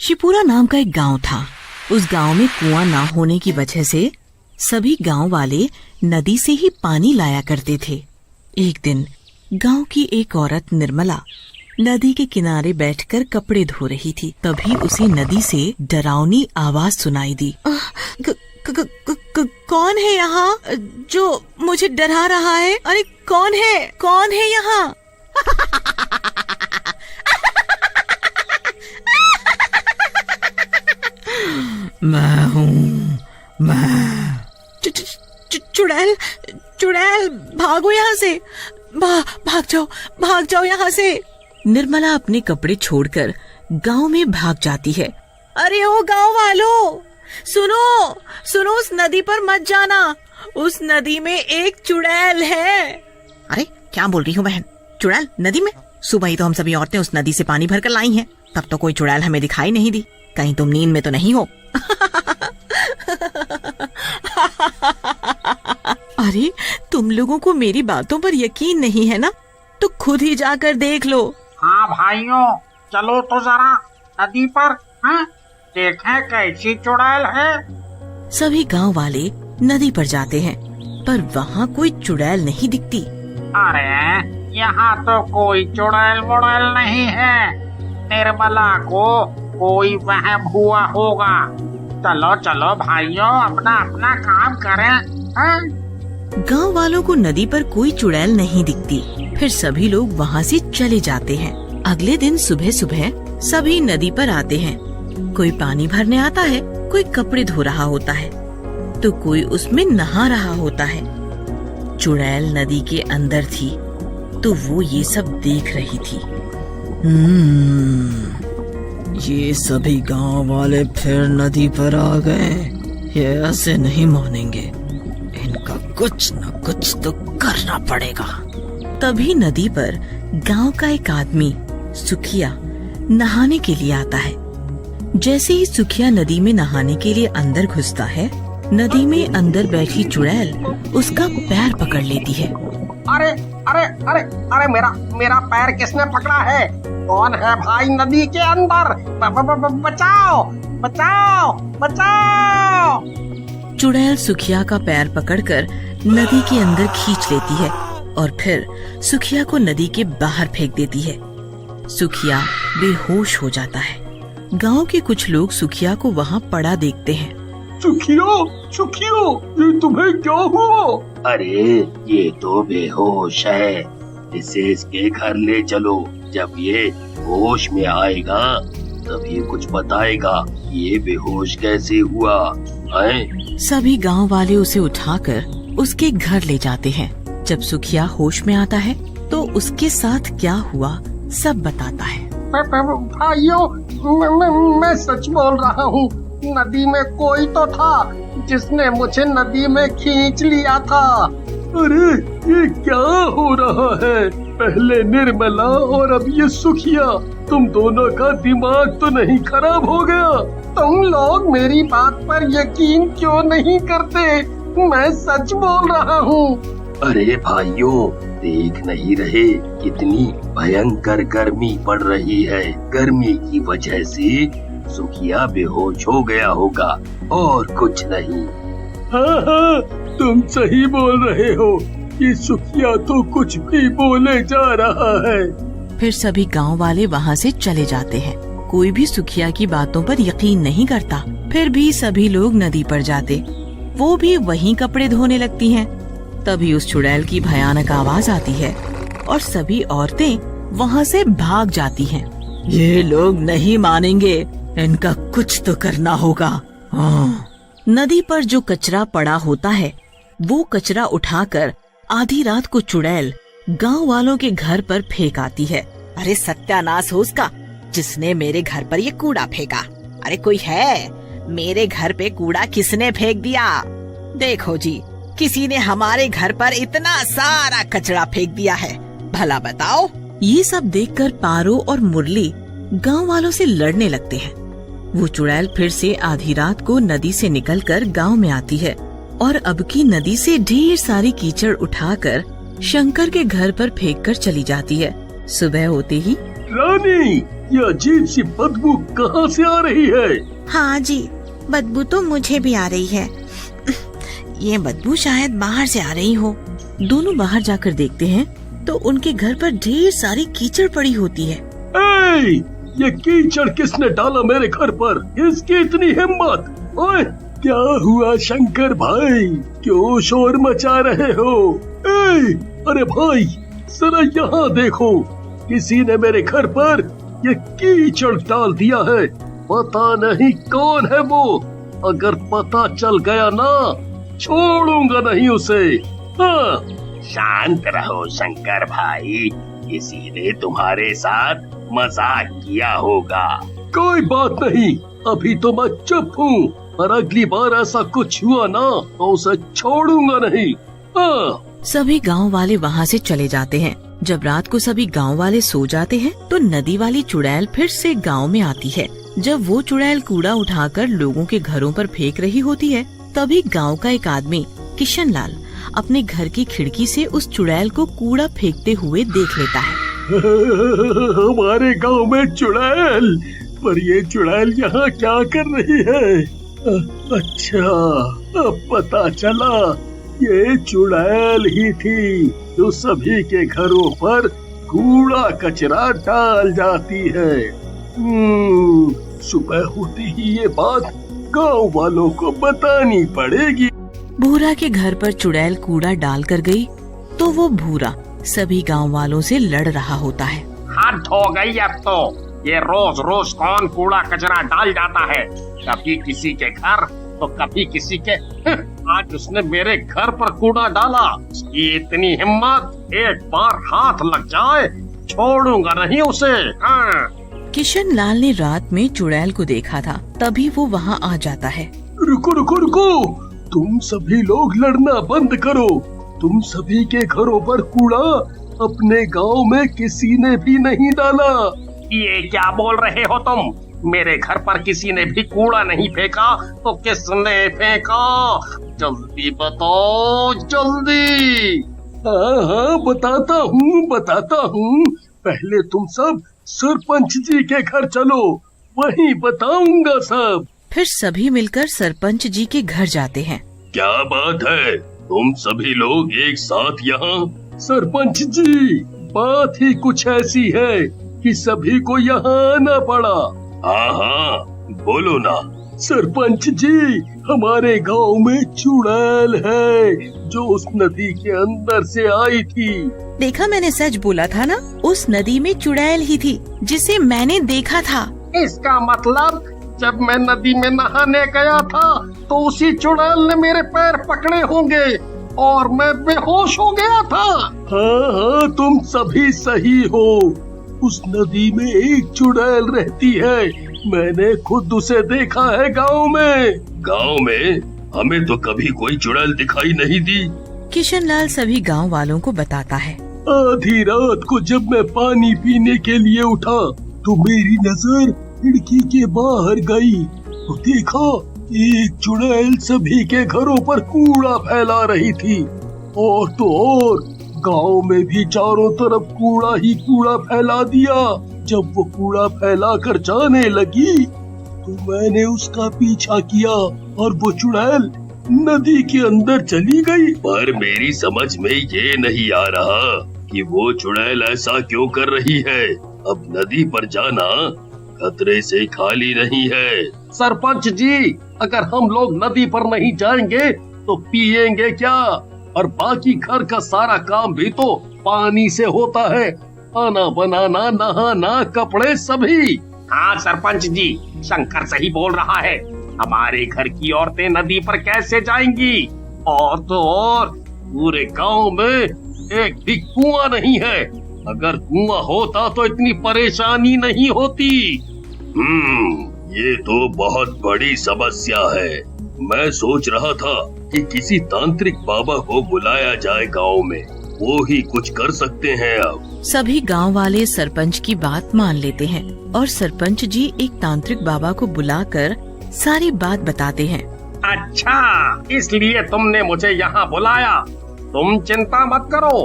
शिपूरा नाम का एक गांव था। उस गांव में कुआं ना होने की वजह से सभी गांव वाले नदी से ही पानी लाया करते थे। एक दिन गांव की एक औरत निर्मला नदी के किनारे बैठकर कपड़े धो रही थी। तभी उसे नदी से डरावनी आवाज सुनाई दी। कौन है यहाँ जो मुझे डरा रहा है? अरे कौन है यहाँ? मैं हूँ, मैं। चुड़ैल भागो यहाँ से, भाग जाओ यहाँ से। निर्मला अपने कपड़े छोड़कर गांव में भाग जाती है। अरे ओ गांव वालों, सुनो, उस नदी पर मत जाना, उस नदी में एक चुड़ैल है। अरे क्या बोल रही हो बहन? चुड़ैल नदी में? सुबह ही तो हम सभी औरतें उस नदी से पानी भरकर लाई हैं, तब तो कोई चुड़ैल हमें दिखाई नहीं दी। कहीं तुम नींद में तो नहीं हो? अरे तुम लोगों को मेरी बातों पर यकीन नहीं है ना, तो खुद ही जाकर देख लो। हाँ भाइयों, चलो तो जरा नदी पर, हाँ, देखें कैसी चुड़ैल है। सभी गांव वाले नदी पर जाते हैं, पर वहाँ कोई चुड़ैल नहीं दिखती। अरे यहाँ तो कोई चुड़ैल मुड़ैल नहीं है, निर्मला को कोई वहम हुआ होगा। चलो भाइयों, अपना अपना काम करें। हाँ? गांव वालों को नदी पर कोई चुड़ैल नहीं दिखती। फिर सभी लोग वहाँ से चले जाते हैं। अगले दिन सुबह सुबह सभी नदी पर आते हैं। कोई पानी भरने आता है, कोई कपड़े धो रहा होता है, तो कोई उसमें नहा रहा होता है। चुड़ैल नदी के अंदर थी, तो वो ये सब देख रही थी। ये सभी गांव वाले फिर नदी पर आ गए। ये ऐसे नहीं मानेंगे, इनका कुछ न कुछ तो करना पड़ेगा। तभी नदी पर गांव का एक आदमी सुखिया नहाने के लिए आता है। जैसे ही सुखिया नदी में नहाने के लिए अंदर घुसता है, नदी में अंदर बैठी चुड़ैल उसका पैर पकड़ लेती है। अरे अरे अरे अरे मेरा पैर किसने पकड़ा है? कौन है भाई नदी के अंदर? बचाओ बचाओ बचाओ। चुड़ैल सुखिया का पैर पकड़कर नदी के अंदर खींच लेती है और फिर सुखिया को नदी के बाहर फेंक देती है। सुखिया बेहोश हो जाता है। गांव के कुछ लोग सुखिया को वहाँ पड़ा देखते हैं। सुखियो, ये तुम्हें क्या हुआ? अरे ये तो बेहोश है, इसे इसके घर ले चलो। जब ये होश में आएगा तभी कुछ बताएगा ये बेहोश कैसे हुआ है। सभी गांव वाले उसे उठाकर उसके घर ले जाते हैं। जब सुखिया होश में आता है तो उसके साथ क्या हुआ सब बताता है। भाइयों, मैं सच बोल रहा हूँ, नदी में कोई तो था जिसने मुझे नदी में खींच लिया था। अरे ये क्या हो रहा है? पहले निर्मला और अब ये सुखिया, तुम दोनों का दिमाग तो नहीं खराब हो गया? तुम लोग मेरी बात पर यकीन क्यों नहीं करते? मैं सच बोल रहा हूँ। अरे भाइयों, देख नहीं रहे कितनी भयंकर गर्मी पड़ रही है। गर्मी की वजह से सुखिया बेहोश हो गया होगा और कुछ नहीं। हाँ, तुम सही बोल रहे हो। ये सुखिया तो कुछ भी बोले जा रहा है। फिर सभी गांव वाले वहाँ से चले जाते हैं। कोई भी सुखिया की बातों पर यकीन नहीं करता। फिर भी सभी लोग नदी पर जाते, वो भी वहीं कपड़े धोने लगती हैं। तभी उस चुड़ैल की भयानक आवाज आती है और सभी औरतें वहाँ से भाग जाती हैं। ये लोग नहीं मानेंगे, इनका कुछ तो करना होगा। हाँ। नदी पर जो कचरा पड़ा होता है, वो कचरा उठाकर आधी रात को चुड़ैल गांव वालों के घर पर फेंक आती है। अरे सत्यानाश हो उसका, जिसने मेरे घर पर ये कूड़ा फेंका। अरे कोई है? मेरे घर पे कूड़ा किसने फेंक दिया? देखो जी, किसी ने हमारे घर पर इतना सारा कचरा फेंक दिया है, भला बताओ। ये सब देखकर पारो और मुरली गांव वालों से लड़ने लगते हैं। वो चुड़ैल फिर से आधी रात को नदी से निकलकर गांव में आती है और अब की नदी से ढेर सारी कीचड़ उठाकर शंकर के घर पर फेंक कर चली जाती है। सुबह होते ही रानी, ये अजीब सी बदबू कहाँ से आ रही है? हाँ जी, बदबू तो मुझे भी आ रही है। ये बदबू शायद बाहर से आ रही हो। दोनों बाहर जाकर देखते हैं तो उनके घर पर ढेर सारी कीचड़ पड़ी होती है। ए, ये कीचड़ किसने डाला मेरे घर पर? इसकी इतनी हिम्मत! ओए, क्या हुआ शंकर भाई, क्यों शोर मचा रहे हो? ए, अरे भाई जरा यहाँ देखो, किसी ने मेरे घर पर ये कीचड़ डाल दिया है। पता नहीं कौन है वो, अगर पता चल गया ना छोड़ूंगा नहीं उसे। हाँ। शांत रहो शंकर भाई, किसी ने तुम्हारे साथ मजाक किया होगा। कोई बात नहीं, अभी तो मैं चुप हूँ, और अगली बार ऐसा कुछ हुआ ना तो उसे छोड़ूंगा नहीं। हाँ। सभी गांव वाले वहाँ से चले जाते हैं। जब रात को सभी गांव वाले सो जाते हैं तो नदी वाली चुड़ैल फिर से गांव में आती है। जब वो चुड़ैल कूड़ा उठाकर लोगों के घरों पर फेंक रही होती है, तभी गांव का एक आदमी किशन लाल अपने घर की खिड़की से उस चुड़ैल को कूड़ा फेंकते हुए देख लेता है। हमारे गांव में चुड़ैल, पर ये चुड़ैल यहाँ क्या कर रही है? अच्छा, अब पता चला, ये चुड़ैल ही थी जो सभी के घरों पर कूड़ा कचरा डाल जाती है। सुबह होती ही ये बात गांव वालों को बतानी पड़ेगी। भूरा के घर पर चुड़ैल कूड़ा डाल कर गई तो वो भूरा सभी गांव वालों से लड़ रहा होता है। हद हो गई अब तो, ये रोज रोज कौन कूड़ा कचरा डाल जाता है, कभी किसी के घर तो कभी किसी के। आज उसने मेरे घर पर कूड़ा डाला, उसकी इतनी हिम्मत, एक बार हाथ लग जाए छोड़ूंगा नहीं उसे। हाँ। किशन लाल ने रात में चुड़ैल को देखा था, तभी वो वहाँ आ जाता है। रुको रुको रुको, तुम सभी लोग लड़ना बंद करो। तुम सभी के घरों पर कूड़ा अपने गांव में किसी ने भी नहीं डाला। ये क्या बोल रहे हो तुम? मेरे घर पर किसी ने भी कूड़ा नहीं फेंका तो किसने फेंका? जल्दी बताओ, जल्दी। हाँ, बताता हूँ। पहले तुम सब सरपंच जी के घर चलो, वहीं बताऊंगा सब। फिर सभी मिलकर सरपंच जी के घर जाते हैं। क्या बात है, तुम सभी लोग एक साथ यहाँ? सरपंच जी, बात ही कुछ ऐसी है कि सभी को यहाँ आना पड़ा। हाँ, बोलो ना। सरपंच जी, हमारे गांव में चुड़ैल है जो उस नदी के अंदर से आई थी। देखा, मैंने सच बोला था ना, उस नदी में चुड़ैल ही थी जिसे मैंने देखा था। इसका मतलब जब मैं नदी में नहाने गया था तो उसी चुड़ैल ने मेरे पैर पकड़े होंगे और मैं बेहोश हो गया था। हाँ, तुम सभी सही हो। उस नदी में एक चुड़ैल रहती है, मैंने खुद उसे देखा है गांव में। गांव में? हमें तो कभी कोई चुड़ैल दिखाई नहीं दी। किशन लाल सभी गांव वालों को बताता है। आधी रात को जब मैं पानी पीने के लिए उठा तो मेरी नजर खिड़की के बाहर गई तो देखा एक चुड़ैल सभी के घरों पर कूड़ा फैला रही थी। और तो और गांव में भी चारों तरफ कूड़ा ही कूड़ा फैला दिया। जब वो कूड़ा फैला कर जाने लगी तो मैंने उसका पीछा किया और वो चुड़ैल नदी के अंदर चली गई। पर मेरी समझ में ये नहीं आ रहा कि वो चुड़ैल ऐसा क्यों कर रही है। अब नदी पर जाना खतरे से खाली नहीं है। सरपंच जी, अगर हम लोग नदी पर नहीं जाएंगे तो पिएंगे क्या? और बाकी घर का सारा काम भी तो पानी से होता है, खाना बनाना, नहाना, कपड़े सभी। हाँ सरपंच जी, शंकर सही बोल रहा है। हमारे घर की औरतें नदी पर कैसे जाएंगी? और तो और पूरे गांव में एक भी कुआं नहीं है। अगर कुआं होता तो इतनी परेशानी नहीं होती। ये तो बहुत बड़ी समस्या है। मैं सोच रहा था कि किसी तांत्रिक बाबा को बुलाया जाए गांव में, वो ही कुछ कर सकते हैं। अब सभी गांव वाले सरपंच की बात मान लेते हैं और सरपंच जी एक तांत्रिक बाबा को बुलाकर सारी बात बताते हैं। अच्छा, इसलिए तुमने मुझे यहाँ बुलाया। तुम चिंता मत करो,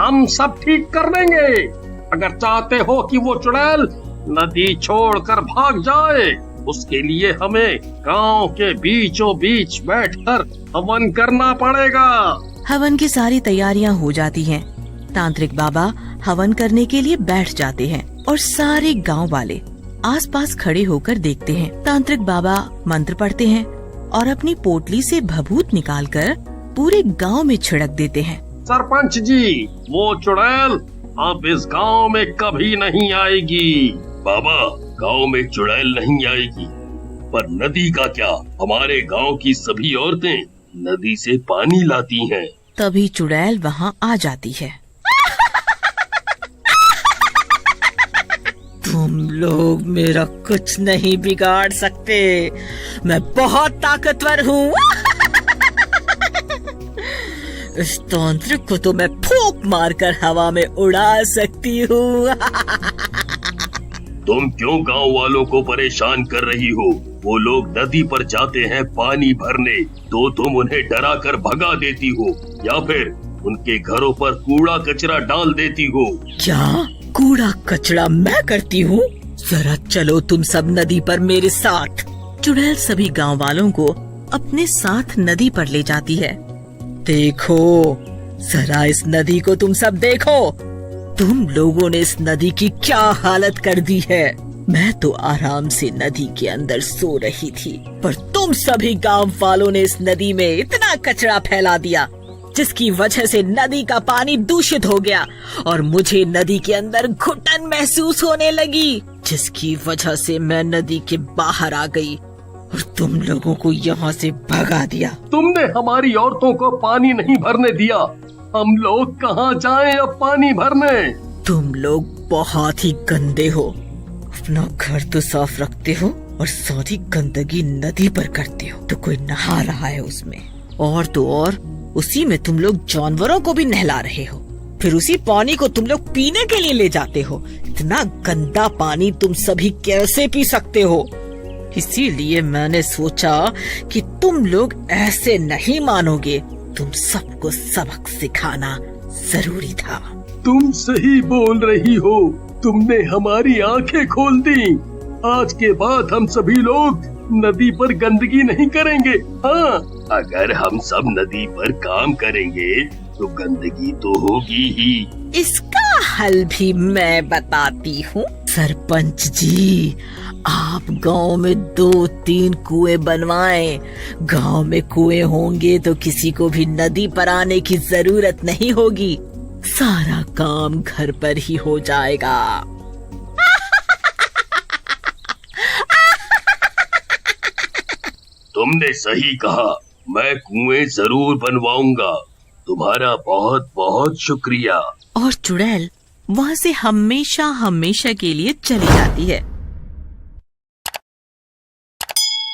हम सब ठीक कर देंगे। अगर चाहते हो कि वो चुड़ैल नदी छोड़कर भाग जाए, उसके लिए हमें गांव के बीचों बीच बैठकर हवन करना पड़ेगा। हवन की सारी तैयारियां हो जाती हैं। तांत्रिक बाबा हवन करने के लिए बैठ जाते हैं और सारे गांव वाले आसपास खड़े होकर देखते हैं। तांत्रिक बाबा मंत्र पढ़ते हैं और अपनी पोटली से भभूत निकालकर पूरे गांव में छिड़क देते हैं। सरपंच जी, वो चुड़ैल अब इस गांव में कभी नहीं आएगी। बाबा, गांव में चुड़ैल नहीं आएगी, पर नदी का क्या? हमारे गांव की सभी औरतें नदी से पानी लाती हैं। तभी चुड़ैल वहाँ आ जाती है। तुम लोग मेरा कुछ नहीं बिगाड़ सकते, मैं बहुत ताकतवर हूँ। इस तांत्रिक को तो मैं फूंक मारकर हवा में उड़ा सकती हूँ। तुम क्यों गांव वालों को परेशान कर रही हो? वो लोग नदी पर जाते हैं पानी भरने, तो तुम उन्हें डरा कर भगा देती हो या फिर उनके घरों पर कूड़ा कचरा डाल देती हो। क्या कूड़ा कचरा मैं करती हूँ? जरा चलो तुम सब नदी पर मेरे साथ। चुड़ैल सभी गांव वालों को अपने साथ नदी पर ले जाती है। देखो, जरा इस नदी को तुम सब देखो। तुम लोगों ने इस नदी की क्या हालत कर दी है। मैं तो आराम से नदी के अंदर सो रही थी, पर तुम सभी गांव वालों ने इस नदी में इतना कचरा फैला दिया, जिसकी वजह से नदी का पानी दूषित हो गया और मुझे नदी के अंदर घुटन महसूस होने लगी, जिसकी वजह से मैं नदी के बाहर आ गई और तुम लोगों को यहाँ से भगा दिया। तुमने हमारी औरतों को पानी नहीं भरने दिया, हम लोग कहाँ जाएं अब पानी भरने? तुम लोग बहुत ही गंदे हो। अपना घर तो साफ रखते हो और सारी गंदगी नदी पर करते हो, तो कोई नहा रहा है उसमें, और तो और उसी में तुम लोग जानवरों को भी नहला रहे हो। फिर उसी पानी को तुम लोग पीने के लिए ले जाते हो। इतना गंदा पानी तुम सभी कैसे पी सकते हो? इसीलिए मैंने सोचा कि तुम लोग ऐसे नहीं मानोगे, तुम सबको सबक सिखाना जरूरी था। तुम सही बोल रही हो, तुमने हमारी आंखें खोल दी। आज के बाद हम सभी लोग नदी पर गंदगी नहीं करेंगे। हाँ, अगर हम सब नदी पर काम करेंगे तो गंदगी तो होगी ही। इसका हल भी मैं बताती हूँ। सरपंच जी, आप गांव में 2-3 कुएं बनवाएं। गांव में कुएं होंगे तो किसी को भी नदी पर आने की जरूरत नहीं होगी, सारा काम घर पर ही हो जाएगा। तुमने सही कहा, मैं कुएं जरूर बनवाऊंगा। तुम्हारा बहुत बहुत शुक्रिया। और चुड़ैल वहाँ से हमेशा हमेशा के लिए चली जाती है।